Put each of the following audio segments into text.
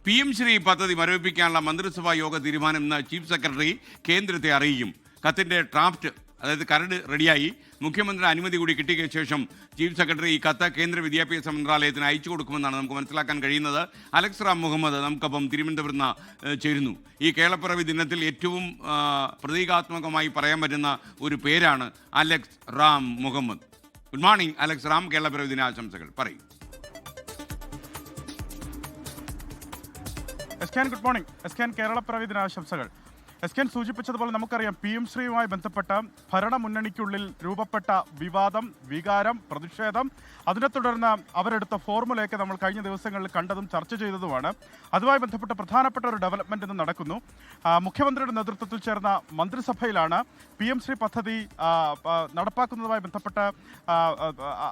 PM Shri പദ്ധതി മരവിപ്പിക്കാനുള്ള മന്ത്രിസഭാ യോഗ തീരുമാനം ഇന്ന് ചീഫ് സെക്രട്ടറി കേന്ദ്രത്തെ അറിയിക്കും. കത്തിന്റെ ഡ്രാഫ്റ്റ് അതായത് കരട് റെഡിയായി. മുഖ്യമന്ത്രിയുടെ അനുമതി കൂടി കിട്ടിയ ശേഷം ചീഫ് സെക്രട്ടറി ഈ കത്ത് കേന്ദ്ര വിദ്യാഭ്യാസ മന്ത്രാലയത്തിന് അയച്ചു കൊടുക്കുമെന്നാണ് നമുക്ക് മനസ്സിലാക്കാൻ കഴിയുന്നത്. അലക്സ് റാം മുഹമ്മദ് നമുക്കൊപ്പം തിരുവനന്തപുരത്ത് നിന്ന് ചേരുന്നു. ഈ കേരളപ്പിറവി ദിനത്തിൽ ഏറ്റവും പ്രതീകാത്മകമായി പറയാൻ പറ്റുന്ന ഒരു പേരാണ് Alex Ram Muhammad. Good morning Alex Ram, Keralappiravi ദിനാശംസകൾ പറയും. ഗുഡ് മോർണിംഗ് എസ്കാൻ, കേരളപ്പിറവി ദിനാശംസകൾ. എസ്കാൻ സൂചിപ്പിച്ചതുപോലെ നമുക്കറിയാം PM ശ്രീയുമായി ബന്ധപ്പെട്ട ഭരണമുന്നണിക്കുള്ളിൽ രൂപപ്പെട്ട വിവാദം, വികാരം, പ്രതിഷേധം, അതിനെ തുടർന്ന് അവരെടുത്ത ഫോർമുലയൊക്കെ നമ്മൾ കഴിഞ്ഞ ദിവസങ്ങളിൽ കണ്ടതും ചർച്ച ചെയ്തതുമാണ്. അതുമായി ബന്ധപ്പെട്ട പ്രധാനപ്പെട്ട ഒരു ഡെവലപ്മെന്റ് ഇന്ന് നടക്കുന്നു. മുഖ്യമന്ത്രിയുടെ നേതൃത്വത്തിൽ ചേർന്ന മന്ത്രിസഭയിലാണ് PM ശ്രീ പദ്ധതി നടപ്പാക്കുന്നതുമായി ബന്ധപ്പെട്ട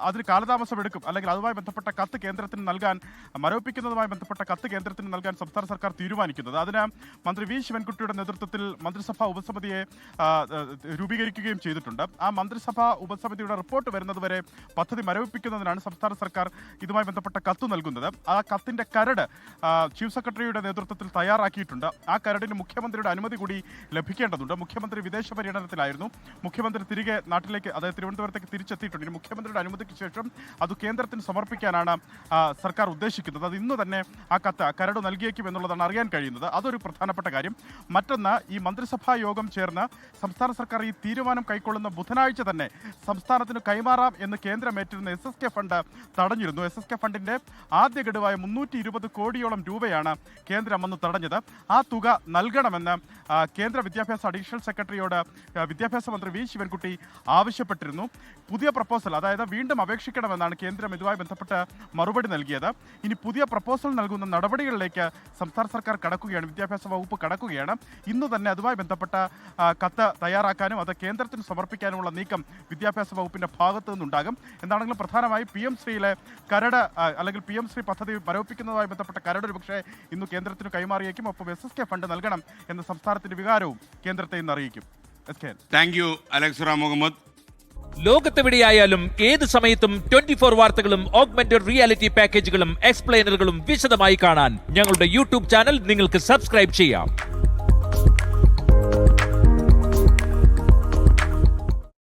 അതിന് കാലതാമസം എടുക്കും, അല്ലെങ്കിൽ അതുമായി ബന്ധപ്പെട്ട കത്ത് കേന്ദ്രത്തിന് നൽകാൻ, മരവിപ്പിക്കുന്നതുമായി ബന്ധപ്പെട്ട കത്ത് കേന്ദ്രത്തിന് നൽകാൻ സംസ്ഥാന സർക്കാർ തീരുമാനിക്കുന്നത്. അതിന് മന്ത്രി V ശിവൻകുട്ടിയുടെ നേതൃത്വത്തിൽ മന്ത്രിസഭാ ഉപസമിതിയെ രൂപീകരിക്കുകയും ചെയ്തിട്ടുണ്ട്. ആ മന്ത്രിസഭാ ഉപസമിതിയുടെ റിപ്പോർട്ട് വരുന്നതുവരെ പദ്ധതി മരവിപ്പിക്കുന്നതിനാണ് സംസ്ഥാന സർക്കാർ ഇതുമായി ബന്ധപ്പെട്ട കത്ത് നൽകുന്നത്. ആ കത്തിന്റെ കരട് ചീഫ് സെക്രട്ടറിയുടെ നേതൃത്വത്തിൽ തയ്യാറാക്കിയിട്ടുണ്ട്. ആ കരടിന് മുഖ്യമന്ത്രിയുടെ അനുമതി കൂടി ലഭിക്കേണ്ടതുണ്ട്. മുഖ്യമന്ത്രി വിദേശ പര്യടനത്തിലായിരുന്നു. മുഖ്യമന്ത്രി തിരികെ നാട്ടിലേക്ക്, അതായത് തിരുവനന്തപുരത്തേക്ക് തിരിച്ചെത്തിയിട്ടുണ്ട്. മുഖ്യമന്ത്രിയുടെ അനുമതിക്ക് ശേഷം അത് കേന്ദ്രത്തിന് സമർപ്പിക്കാനാണ് സർക്കാർ ഉദ്ദേശിക്കുന്നത്. അത് ഇന്ന് തന്നെ ആ കരട് നൽകിയേക്കും എന്നുള്ളതാണ് അറിയാൻ കഴിയുന്നത്. അതൊരു പ്രധാനപ്പെട്ട കാര്യം. മറ്റൊന്ന്, ഈ മന്ത്രിസഭാ യോഗം ചേർന്ന് സംസ്ഥാന സർക്കാർ ഈ തീരുമാനം കൈക്കൊള്ളുന്ന ബുധനാഴ്ച തന്നെ സംസ്ഥാനത്തിന് കൈമാറാം എന്ന് കേന്ദ്രം ഏറ്റിരുന്ന SSK ഫണ്ട് തടഞ്ഞിരുന്നു. SSK ഫണ്ടിന്റെ ആദ്യ ഗഡുവായ 320 കോടിയോളം രൂപയാണ് കേന്ദ്രം അന്ന് തടഞ്ഞത്. ആ തുക നൽകണമെന്ന് കേന്ദ്ര വിദ്യാഭ്യാസ അഡീഷണൽ സെക്രട്ടറിയോട് വിദ്യാഭ്യാസ മന്ത്രി V ശിവൻകുട്ടി ആവശ്യപ്പെട്ടിരുന്നു. പുതിയ പ്രപ്പോസൽ, അതായത് വീണ്ടും അപേക്ഷിക്കണമെന്നാണ് കേന്ദ്രം ഇതുമായി ബന്ധപ്പെട്ട് മറുപടി നൽകിയത്. ഇനി പുതിയ പ്രപ്പോസൽ നൽകുന്ന നടപടികളിലേക്ക് സംസ്ഥാന സർക്കാർ കടക്കുകയാണ്, വിദ്യാഭ്യാസ വകുപ്പ് കടക്കുകയാണ്. ഇന്ന് തന്നെ അതുമായി ബന്ധപ്പെട്ട കത്ത് തയ്യാറാക്കാനും അത് കേന്ദ്രത്തിന് സമർപ്പിക്കാനുമുള്ള നീക്കം വിദ്യാഭ്യാസ വകുപ്പിന്റെ ഭാഗത്തു നിന്നുണ്ടാകും. എന്താണെങ്കിലും പ്രധാനമായി PM ശ്രീയിലെ കരട്, അല്ലെങ്കിൽ PM ശ്രീ പദ്ധതി മരവിപ്പിക്കുന്നതുമായി ബന്ധപ്പെട്ട കരട് ഒരു പക്ഷേ ഇന്ന് കേന്ദ്രത്തിന് കൈമാറിയേക്കും. ഒപ്പം SSK ഫണ്ട് നൽകണം എന്ന സംസ്ഥാനത്തിന്റെ വികാരവും കേന്ദ്രത്തെ ഇന്ന് അറിയിക്കും. Thank you Alex Ram Muhammad. ലോകത്തെവിടെയായാലും ഏത് സമയത്തും 24 വാർത്തകളും ഓഗ്മെന്റഡ് റിയാലിറ്റി പാക്കേജുകളും എക്സ്പ്ലെയിനറുകളും വിശദമായി കാണാൻ ഞങ്ങളുടെ YouTube ചാനൽ നിങ്ങൾക്ക് സബ്സ്ക്രൈബ് ചെയ്യാം.